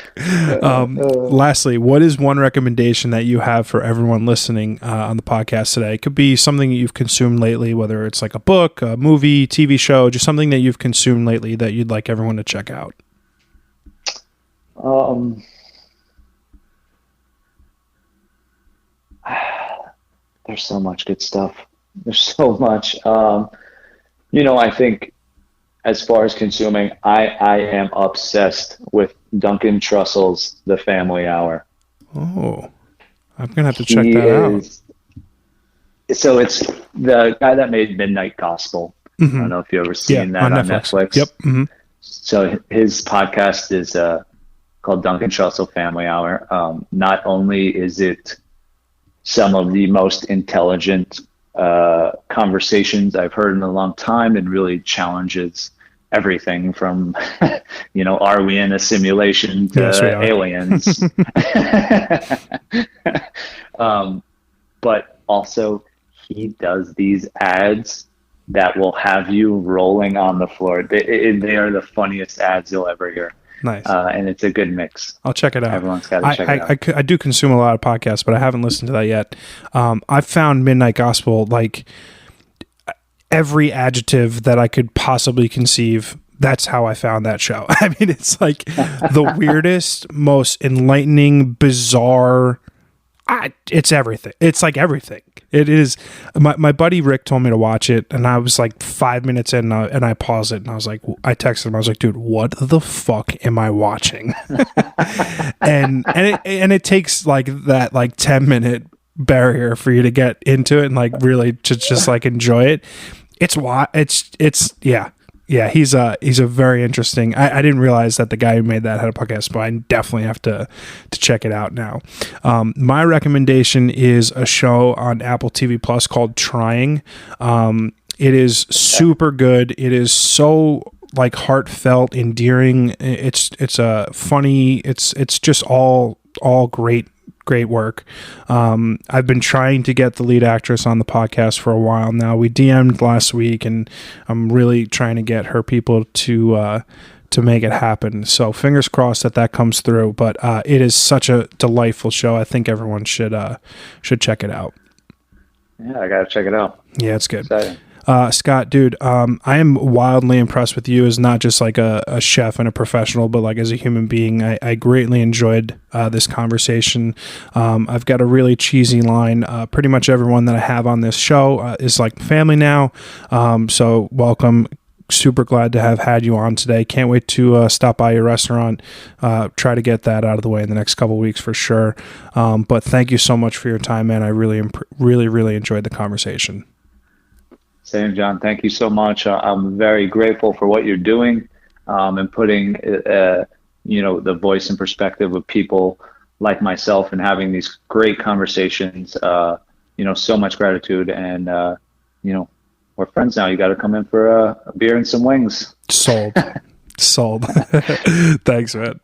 Lastly, what is one recommendation that you have for everyone listening on the podcast today? It could be something that you've consumed lately, whether it's like a book, a movie, TV show, just something that you've consumed lately that you'd like everyone to check out. There's so much good stuff. There's so much. I think as far as consuming, I am obsessed with Duncan Trussell's The Family Hour. Oh, I'm going to have to check that out. So it's the guy that made Midnight Gospel. I don't know if you've ever seen that on Netflix. Yep. Mm-hmm. So his podcast is called Duncan Trussell Family Hour. Not only is it some of the most intelligent conversations I've heard in a long time, and really challenges everything from, are we in a simulation to aliens? But also he does these ads that will have you rolling on the floor. They are the funniest ads you'll ever hear. Nice. And it's a good mix. I'll check it out. Everyone's got to check it out. I do consume a lot of podcasts, but I haven't listened to that yet. I've found Midnight Gospel, like every adjective that I could possibly conceive. That's how I found that show. I mean, it's like the weirdest, most enlightening, bizarre. It's everything. It's like everything. It is. My buddy Rick told me to watch it, and I was like 5 minutes in, and I paused it, and I was like, I texted him. I was like, dude, what the fuck am I watching? and it takes like that 10-minute barrier for you to get into it and like really just like enjoy it. It's Yeah, he's a very interesting. I didn't realize that the guy who made that had a podcast, but I definitely have to check it out now. My recommendation is a show on Apple TV Plus called Trying. It is super good. It is so like heartfelt, endearing. It's a funny. It's just all great work. I've been trying to get the lead actress on the podcast for a while now. We DM'd last week, and I'm really trying to get her people to make it happen. So fingers crossed that comes through. But it is such a delightful show. I think everyone should check it out. Yeah, I gotta check it out. Yeah, it's good. Exciting. Scott, dude, I am wildly impressed with you as not just like a chef and a professional, but like as a human being. I greatly enjoyed this conversation. I've got a really cheesy line. Pretty much everyone that I have on this show is like family now. So welcome. Super glad to have had you on today. Can't wait to stop by your restaurant. Try to get that out of the way in the next couple of weeks for sure. But thank you so much for your time, man. I really enjoyed the conversation. Same, John. Thank you so much. I'm very grateful for what you're doing and putting, the voice and perspective of people like myself and having these great conversations. So much gratitude. And, we're friends now. You got to come in for a beer and some wings. Sold. Thanks, man.